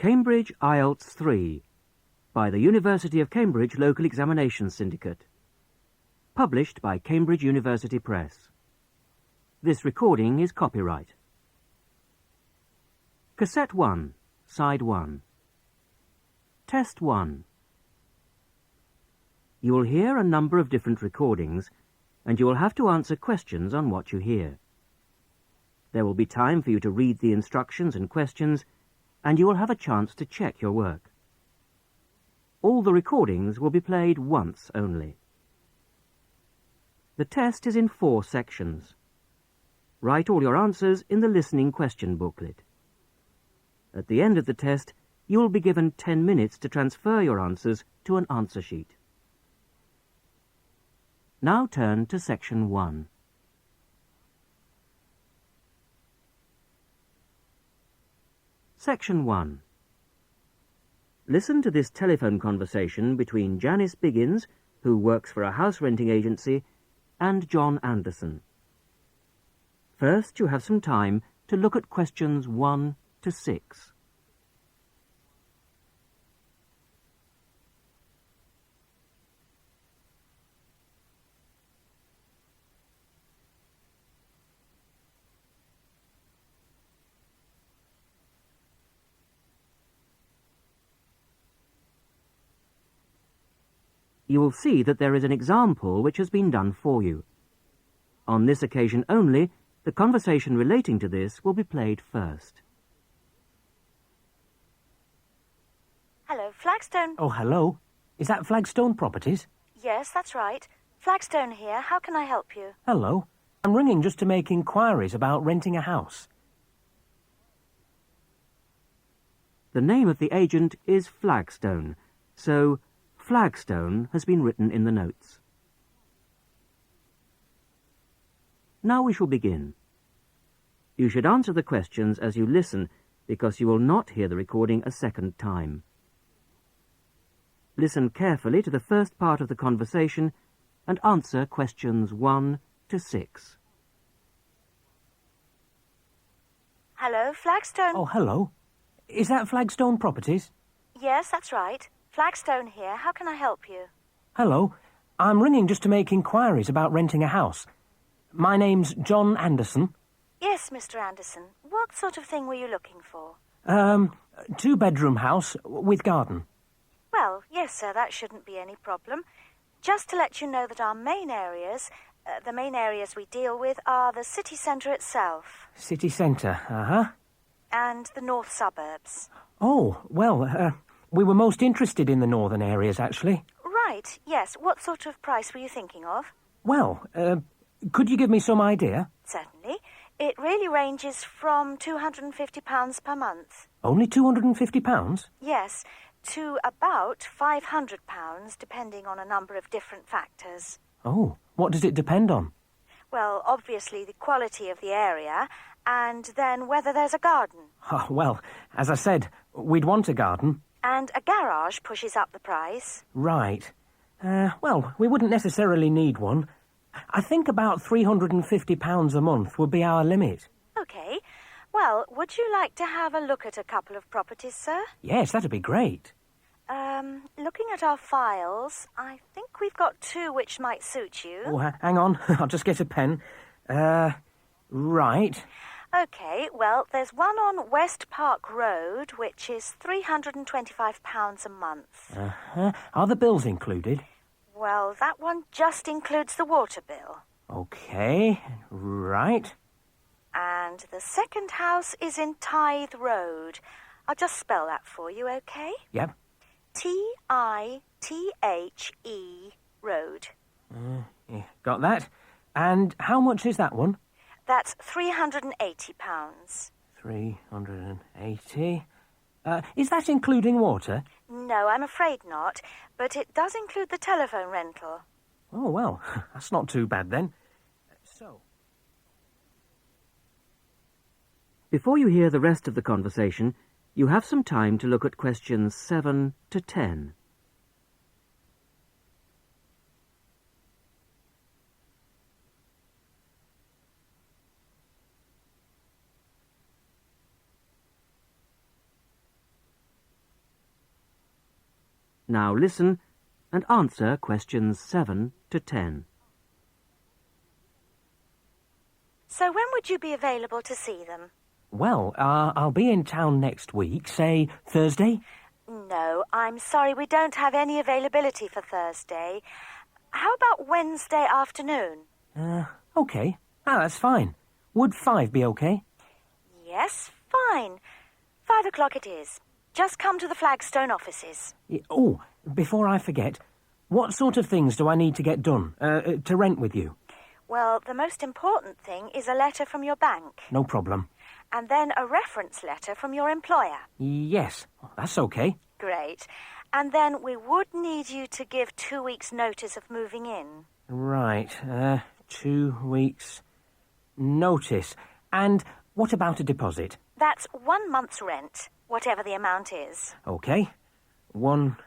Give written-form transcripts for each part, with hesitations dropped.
Cambridge Ielts&pte by the University of Cambridge Local Examination Syndicate. Published by Cambridge University Press. This recording is copyright. Cassette 1, Side 1. Test 1. You will hear a number of different recordings, and you will have to answer questions on what you hear. There will be time for you to read the instructions and questions, and you will have a chance to check your work. All the recordings will be played once only. The test is in 4 sections. Write all your answers in the listening question booklet. At the end of the test, you will be given 10 minutes to transfer your answers to an answer sheet. Now turn to Section 1. Section 1. Listen to this telephone conversation between Janice Biggins, who works for a house renting agency, and John Anderson. First, you have some time to look at questions 1 to 6. You will see that there is an example which has been done for you. On this occasion only, the conversation relating to this will be played first. Hello, Flagstone. Oh, hello. Is that Flagstone Properties? Yes, that's right. Flagstone here. How can I help you? Hello. I'm ringing just to make inquiries about renting a house. The name of the agent is Flagstone, so Flagstone has been written in the notes. Now we shall begin. You should answer the questions as you listen, because you will not hear the recording a second time. Listen carefully to the first part of the conversation and answer questions 1 to 6. Hello, Flagstone. Oh, hello. Is that Flagstone Properties? Yes, that's right. Flagstone here. How can I help you? Hello. I'm ringing just to make inquiries about renting a house. My name's John Anderson. Yes, Mr. Anderson. What sort of thing were you looking for? 2-bedroom house with garden. Well, yes, sir, that shouldn't be any problem. Just to let you know that our main areas, the main areas we deal with are the city centre itself. City centre, uh-huh. And the north suburbs. Oh, well, we were most interested in the northern areas, actually. Right, yes. What sort of price were you thinking of? Well, could you give me some idea? Certainly. It really ranges from £250 per month. Only £250? Yes, to about £500, depending on a number of different factors. Oh, what does it depend on? Well, obviously the quality of the area, and then whether there's a garden. Oh, well, as I said, we'd want a garden. And a garage pushes up the price. Right. Well, we wouldn't necessarily need one. I think about £350 a month would be our limit. OK. Well, would you like to have a look at a couple of properties, sir? Yes, that'd be great. Looking at our files, I think we've got 2 which might suit you. Oh, hang on. I'll just get a pen. Right. OK, well, there's one on West Park Road, which is £325 a month. Uh-huh. Are the bills included? Well, that one just includes the water bill. OK, right. And the second house is in Tithe Road. I'll just spell that for you, OK? Yep. Tithe Road. Yeah, got that. And how much is that one? That's £380. 380. Is that including water? No, I'm afraid not. But it does include the telephone rental. Oh, well, that's not too bad then. So. Before you hear the rest of the conversation, you have some time to look at questions 7 to 10. Now listen and answer questions 7 to 10. So when would you be available to see them? Well, I'll be in town next week, say Thursday. No, I'm sorry, we don't have any availability for Thursday. How about Wednesday afternoon? Okay. That's fine. Would 5 be okay? Yes, fine. 5 o'clock it is. Just come to the Flagstone offices. Oh, before I forget, what sort of things do I need to get done, to rent with you? Well, the most important thing is a letter from your bank. No problem. And then a reference letter from your employer. Yes, that's okay. Great. And then we would need you to give 2 weeks' notice of moving in. Right, 2 weeks' notice. And what about a deposit? That's 1 month's rent, whatever the amount is. Okay. 1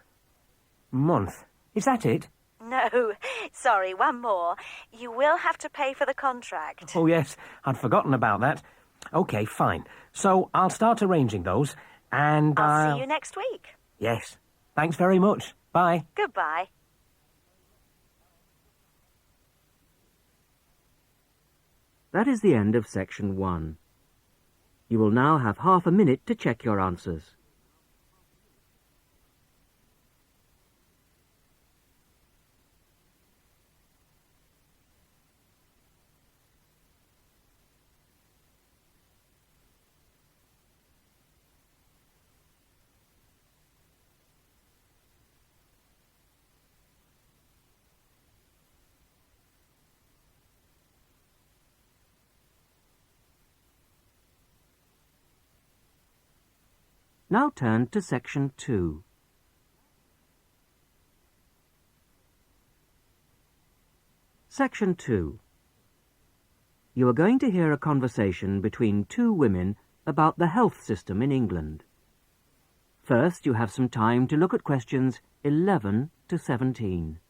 month. Is that it? No, sorry, one more. You will have to pay for the contract. Oh, yes, I'd forgotten about that. Okay, fine. So I'll start arranging those, and I'll see you next week. Yes. Thanks very much. Bye. Goodbye. That is the end of section 1. You will now have half a minute to check your answers. Now turn to section 2. Section 2. You are going to hear a conversation between 2 women about the health system in England. First, you have some time to look at questions 11 to 17.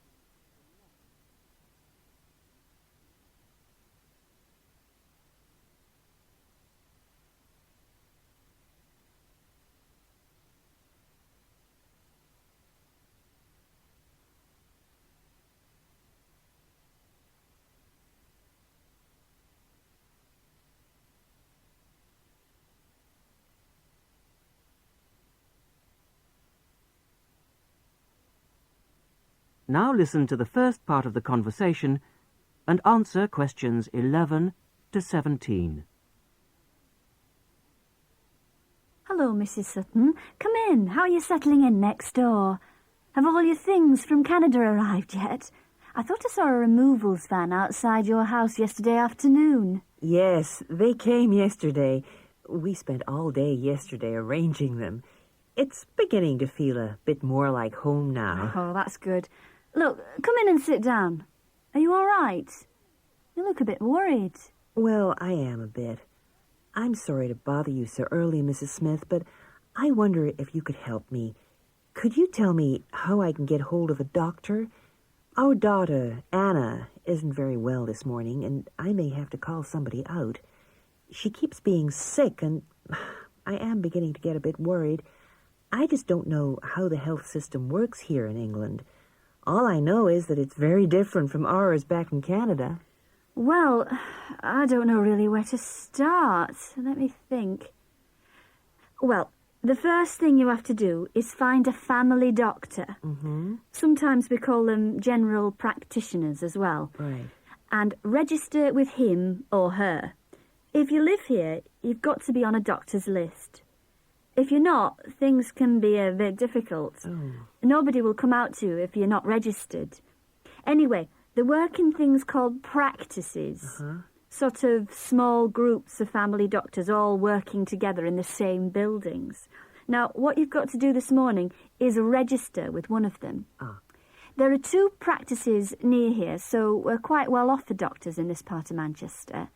Now listen to the first part of the conversation and answer questions 11 to 17. Hello, Mrs. Sutton. Come in. How are you settling in next door? Have all your things from Canada arrived yet? I thought I saw a removals van outside your house yesterday afternoon. Yes, they came yesterday. We spent all day yesterday arranging them. It's beginning to feel a bit more like home now. Oh, that's good. Look, come in and sit down. Are you all right? You look a bit worried. Well, I am a bit. I'm sorry to bother you so early, Mrs. Smith, but I wonder if you could help me. Could you tell me how I can get hold of a doctor? Our daughter, Anna, isn't very well this morning, and I may have to call somebody out. She keeps being sick, and I am beginning to get a bit worried. I just don't know how the health system works here in England. All I know is that it's very different from ours back in Canada. Well, I don't know really where to start. Let me think. Well, the first thing you have to do is find a family doctor. Mm-hmm. Sometimes we call them general practitioners as well. Right. And register with him or her. If you live here, you've got to be on a doctor's list. If you're not, things can be a bit difficult. Oh. Nobody will come out to you if you're not registered. Anyway, they work in things called practices. Uh-huh. Sort of small groups of family doctors all working together in the same buildings. Now, what you've got to do this morning is register with one of them. Ah. There are 2 practices near here, so we're quite well off for doctors in this part of Manchester.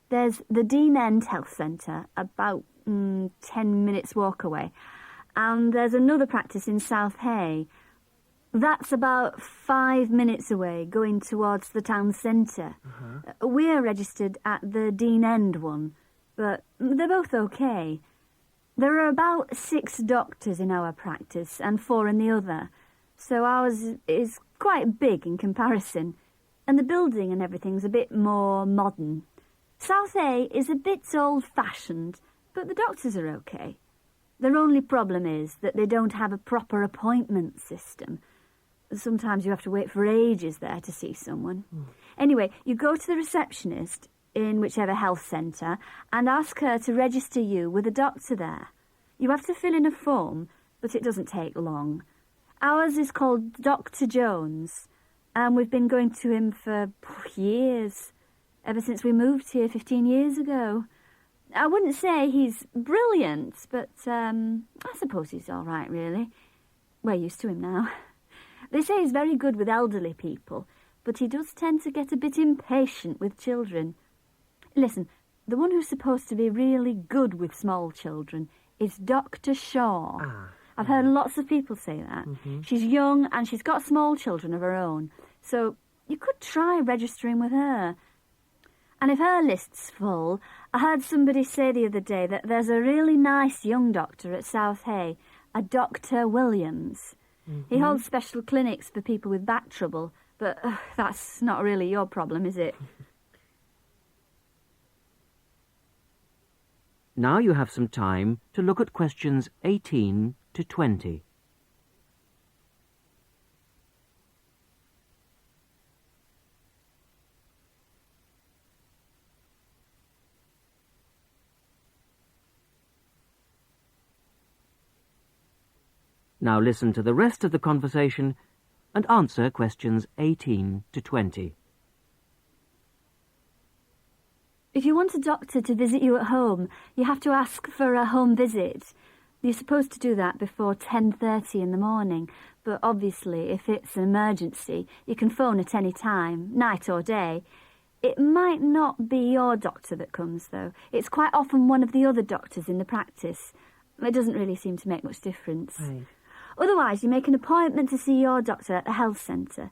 There's the Dean End Health Centre, about 10 minutes walk away. And there's another practice in South Hay. That's about 5 minutes away, going towards the town centre. Uh-huh. We're registered at the Dean End one, but they're both okay. There are about 6 doctors in our practice and 4 in the other. so ours is quite big in comparison, and the building and everything's a bit more modern. South A is a bit old-fashioned, but the doctors are okay. Their only problem is that they don't have a proper appointment system. Sometimes you have to wait for ages there to see someone. Anyway, you go to the receptionist in whichever health centre and ask her to register you with a doctor there. You have to fill in a form, but it doesn't take long. Ours is called Dr. Jones, and we've been going to him for years, ever since we moved here 15 years ago. I wouldn't say he's brilliant, but I suppose he's all right, really. We're used to him now. They say he's very good with elderly people, but he does tend to get a bit impatient with children. Listen, the one who's supposed to be really good with small children is Dr. Shaw. I've heard lots of people say that. She's young and she's got small children of her own, so you could try registering with her. And if her list's full, I heard somebody say the other day that there's a really nice young doctor at South Hay, a Dr. Williams. He holds special clinics for people with back trouble, but that's not really your problem, is it? Now you have some time to look at questions 18 to 20. Now listen to the rest of the conversation and answer questions 18 to 20. If you want a doctor to visit you at home, you have to ask for a home visit. You're supposed to do that before 10:30 in the morning, but obviously if it's an emergency, you can phone at any time, night or day. It might not be your doctor that comes, though. It's quite often one of the other doctors in the practice. It doesn't really seem to make much difference. Right. Otherwise, you make an appointment to see your doctor at the health centre.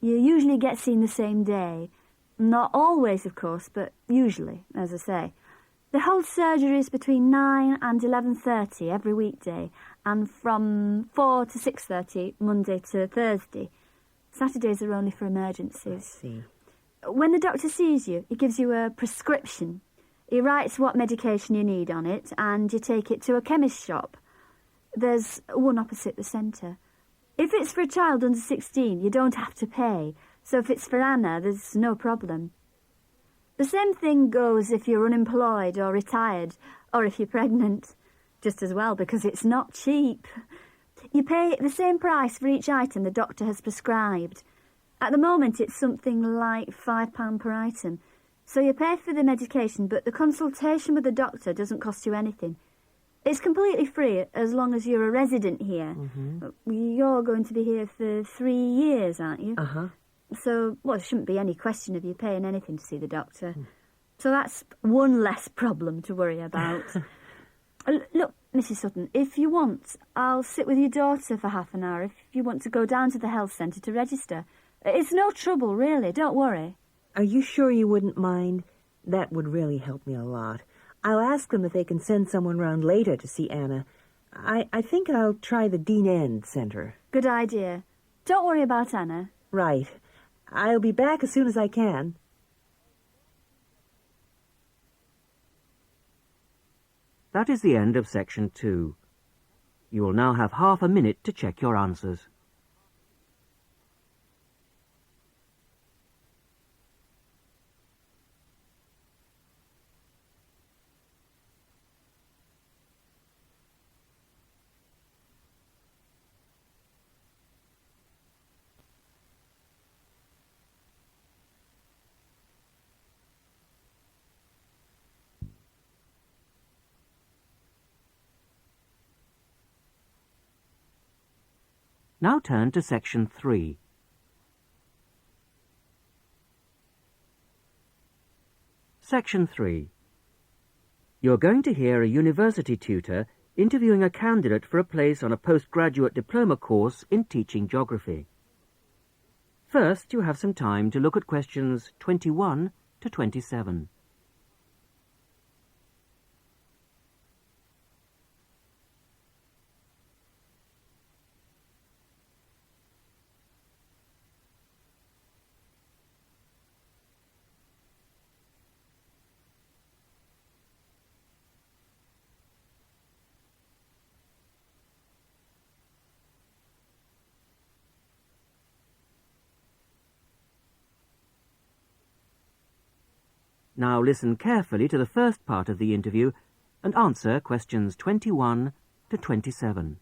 You usually get seen the same day. Not always, of course, but usually, as I say. They hold surgeries between 9 and 11:30 every weekday, and from 4 to 6:30 Monday to Thursday. Saturdays are only for emergencies. I see. When the doctor sees you, he gives you a prescription. He writes what medication you need on it, and you take it to a chemist shop. There's one opposite the centre. If it's for a child under 16, you don't have to pay, so if it's for Anna, there's no problem. The same thing goes if you're unemployed or retired, or if you're pregnant. Just as well, because it's not cheap. You pay the same price for each item the doctor has prescribed. At the moment, it's something like £5 per item. So you pay for the medication, but the consultation with the doctor doesn't cost you anything. It's completely free as long as you're a resident here. You're going to be here for 3 years, aren't you? So, well, there shouldn't be any question of you paying anything to see the doctor. So that's one less problem to worry about. Look, Mrs. Sutton, if you want, I'll sit with your daughter for half an hour if you want to go down to the health centre to register. It's no trouble, really, don't worry. Are you sure you wouldn't mind? That would really help me a lot. I'll ask them if they can send someone round later to see Anna. I think I'll try the Dean End Centre. Good idea. Don't worry about Anna. Right. I'll be back as soon as I can. That is the end of section 2. You will now have half a minute to check your answers. Now turn to section 3. Section 3. You're going to hear a university tutor interviewing a candidate for a place on a postgraduate diploma course in teaching geography. First, you have some time to look at questions 21 to 27. Now listen carefully to the first part of the interview and answer questions 21 to 27.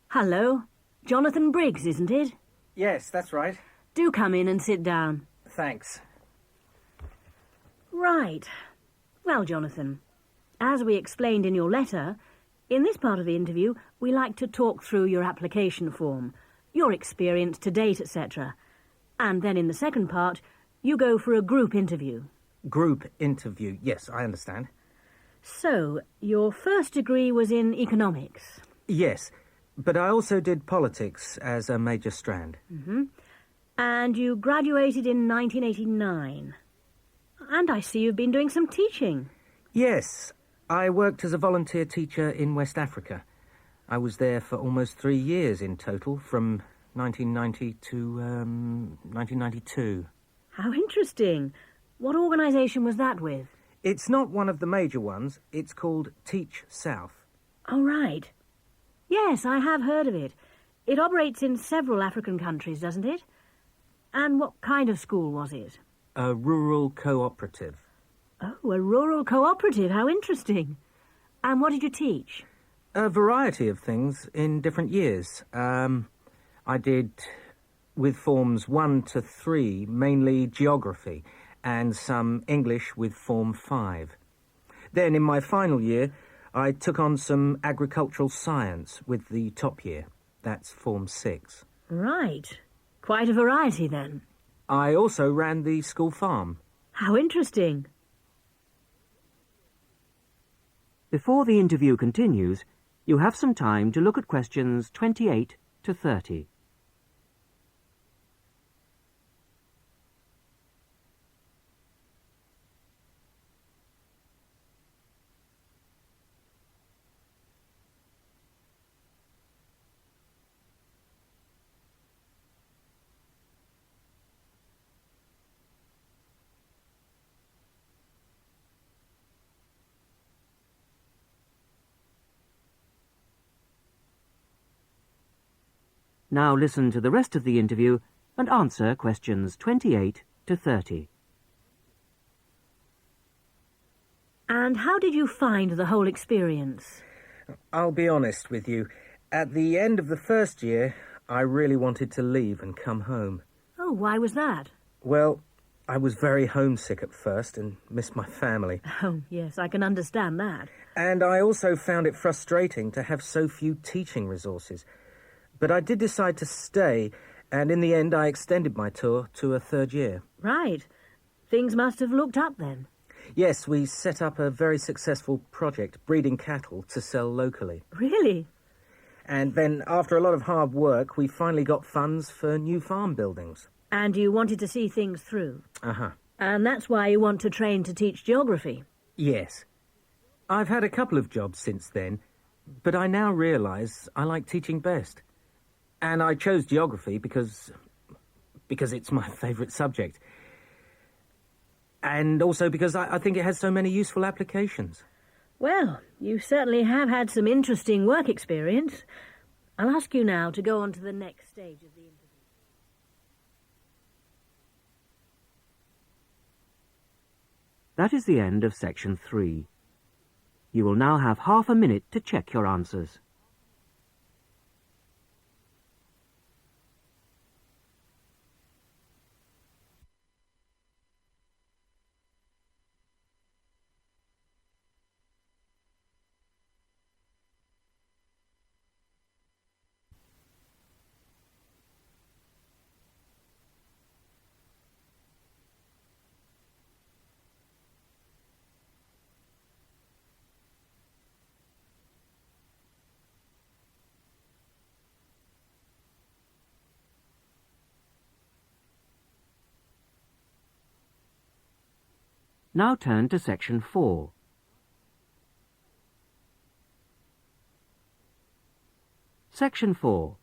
Hello. Jonathan Briggs, isn't it? Yes, that's right. Do come in and sit down. Thanks. Right. Well, Jonathan, as we explained in your letter, in this part of the interview, we like to talk through your application form, your experience to date, etc. And then in the second part, you go for a group interview. Group interview. Yes, I understand. So, your first degree was in economics. Yes, but I also did politics as a major strand. And you graduated in 1989. And I see you've been doing some teaching. Yes, I worked as a volunteer teacher in West Africa. I was there for almost 3 years in total, from 1990 to 1992. How interesting. What organisation was that with? It's not one of the major ones. It's called Teach South. Oh, right. Yes, I have heard of it. It operates in several African countries, doesn't it? And what kind of school was it? A rural cooperative. Oh, a rural cooperative. How interesting. And what did you teach? A variety of things in different years. I did, with forms 1 to 3, mainly geography, and some English with form 5. Then, in my final year, I took on some agricultural science with the top year. That's form 6. Right. Quite a variety, then. I also ran the school farm. How interesting. Before the interview continues, you have some time to look at questions 28 to 30. Now listen to the rest of the interview and answer questions 28 to 30. And how did you find the whole experience? I'll be honest with you. At the end of the first year, I really wanted to leave and come home. Oh, why was that? Well, I was very homesick at first and missed my family. Oh, yes, I can understand that. And I also found it frustrating to have so few teaching resources. But I did decide to stay, and in the end I extended my tour to a 3rd year. Right. Things must have looked up then. Yes, we set up a very successful project, breeding cattle to sell locally. Really? And then, after a lot of hard work, we finally got funds for new farm buildings. And you wanted to see things through. Uh-huh. And that's why you want to train to teach geography. Yes. I've had a couple of jobs since then, but I now realise I like teaching best. And I chose geography because it's my favourite subject. And also because I think it has so many useful applications. Well, you certainly have had some interesting work experience. I'll ask you now to go on to the next stage of the interview. That is the end of section 3. You will now have half a minute to check your answers. Now turn to section 4. Section 4.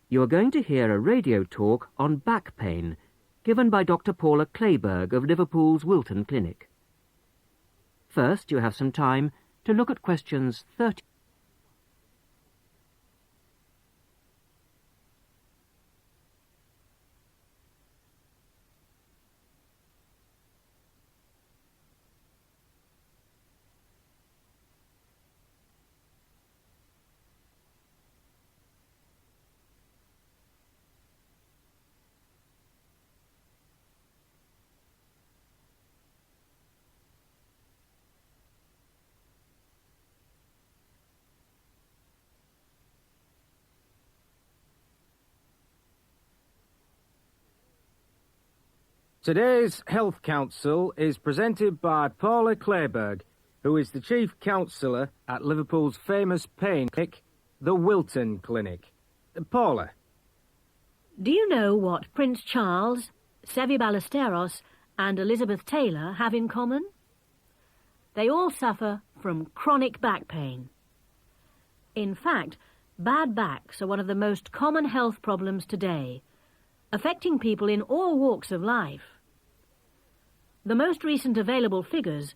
You are going to hear a radio talk on back pain given by Dr. Paula Clayburgh of Liverpool's Wilton Clinic. First, you have some time to look at questions 30. Today's Health Council is presented by Paula Clayburgh, who is the Chief Counsellor at Liverpool's famous pain clinic, the Wilton Clinic. Paula. Do you know what Prince Charles, Sevi Ballesteros and Elizabeth Taylor have in common? They all suffer from chronic back pain. In fact, bad backs are one of the most common health problems today, affecting people in all walks of life. The most recent available figures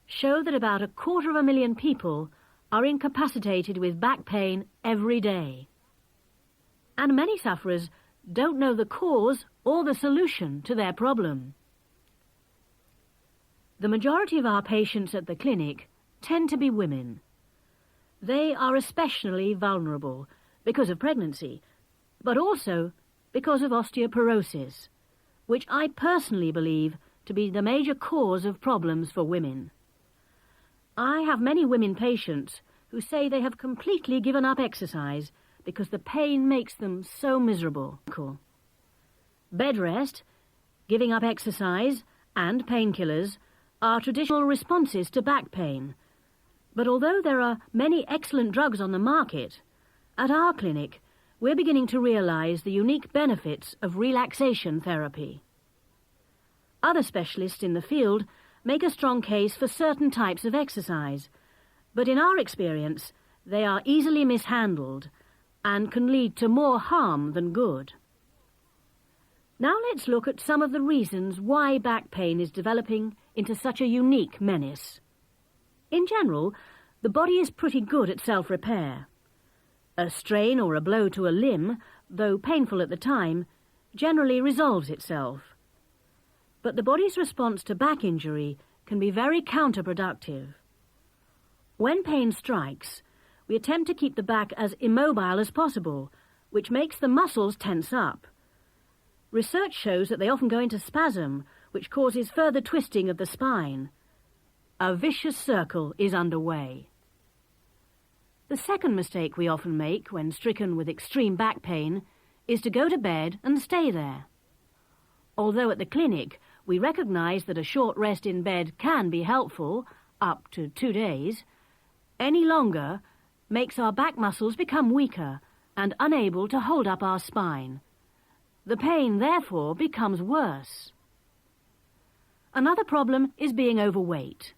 show that about 250,000 people are incapacitated with back pain every day. And many sufferers don't know the cause or the solution to their problem. The majority of our patients at the clinic tend to be women. They are especially vulnerable because of pregnancy, but also because of osteoporosis, which I personally believe to be the major cause of problems for women. I have many women patients who say they have completely given up exercise because the pain makes them so miserable. Bed rest, giving up exercise, and painkillers are traditional responses to back pain. But although there are many excellent drugs on the market, at our clinic we're beginning to realise the unique benefits of relaxation therapy. Other specialists in the field make a strong case for certain types of exercise, but in our experience they are easily mishandled and can lead to more harm than good. Now let's look at some of the reasons why back pain is developing into such a unique menace. In general, the body is pretty good at self-repair. A strain or a blow to a limb, though painful at the time, generally resolves itself. But the body's response to back injury can be very counterproductive. When pain strikes, we attempt to keep the back as immobile as possible, which makes the muscles tense up. Research shows that they often go into spasm, which causes further twisting of the spine. A vicious circle is underway. The second mistake we often make when stricken with extreme back pain is to go to bed and stay there. Although at the clinic we recognise that a short rest in bed can be helpful, up to 2 days, any longer makes our back muscles become weaker and unable to hold up our spine. The pain, therefore, becomes worse. Another problem is being overweight.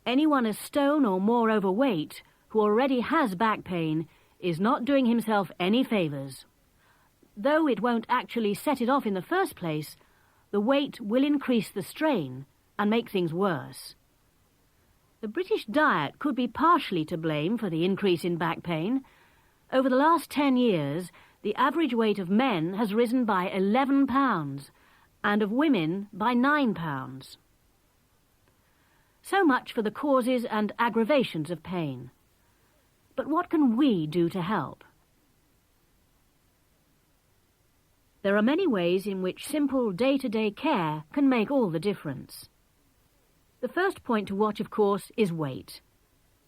Anyone a stone or more overweight who already has back pain is not doing himself any favours. Though it won't actually set it off in the first place, the weight will increase the strain and make things worse. The British diet could be partially to blame for the increase in back pain. Over the last 10 years, the average weight of men has risen by 11 pounds and of women by 9 pounds. So much for the causes and aggravations of pain. But what can we do to help? There are many ways in which simple day-to-day care can make all the difference. The first point to watch, of course, is weight.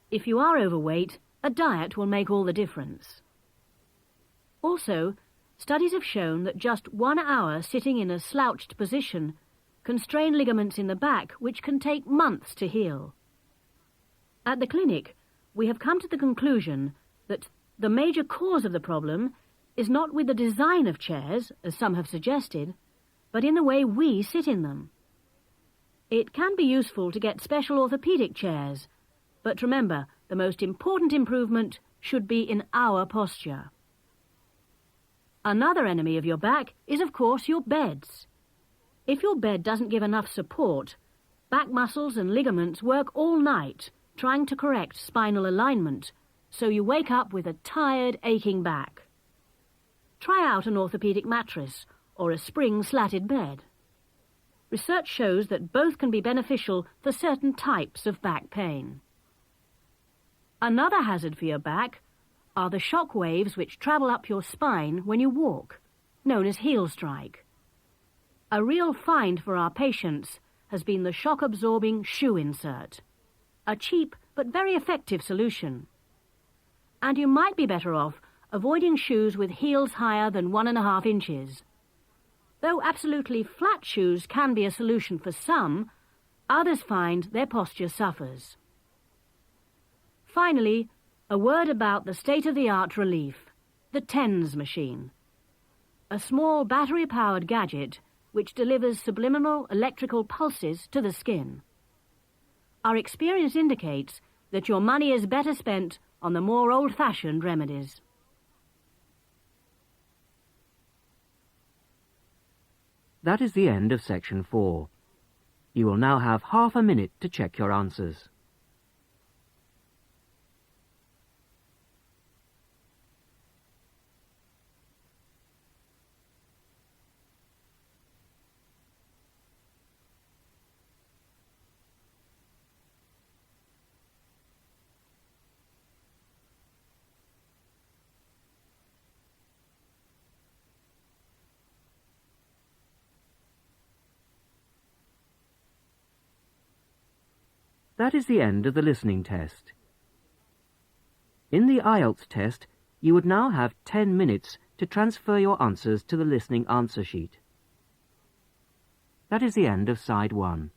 If you are overweight, a diet will make all the difference. Also, studies have shown that just 1 hour sitting in a slouched position can strain ligaments in the back, which can take months to heal. At the clinic, we have come to the conclusion that the major cause of the problem is not with the design of chairs, as some have suggested, but in the way we sit in them. It can be useful to get special orthopaedic chairs, but remember, the most important improvement should be in our posture. Another enemy of your back is, of course, your beds. If your bed doesn't give enough support, back muscles and ligaments work all night trying to correct spinal alignment, so you wake up with a tired, aching back. Try out an orthopaedic mattress or a spring-slatted bed. Research shows that both can be beneficial for certain types of back pain. Another hazard for your back are the shock waves which travel up your spine when you walk, known as heel strike. A real find for our patients has been the shock-absorbing shoe insert, a cheap but very effective solution. And you might be better off avoiding shoes with heels higher than 1.5 inches. Though absolutely flat shoes can be a solution for some, others find their posture suffers. Finally, a word about the state-of-the-art relief, the TENS machine. A small battery-powered gadget which delivers subliminal electrical pulses to the skin. Our experience indicates that your money is better spent on the more old-fashioned remedies. That is the end of section 4. You will now have half a minute to check your answers. That is the end of the listening test. In the Ielts test, you would now have 10 minutes to transfer your answers to the listening answer sheet. That is the end of side 1.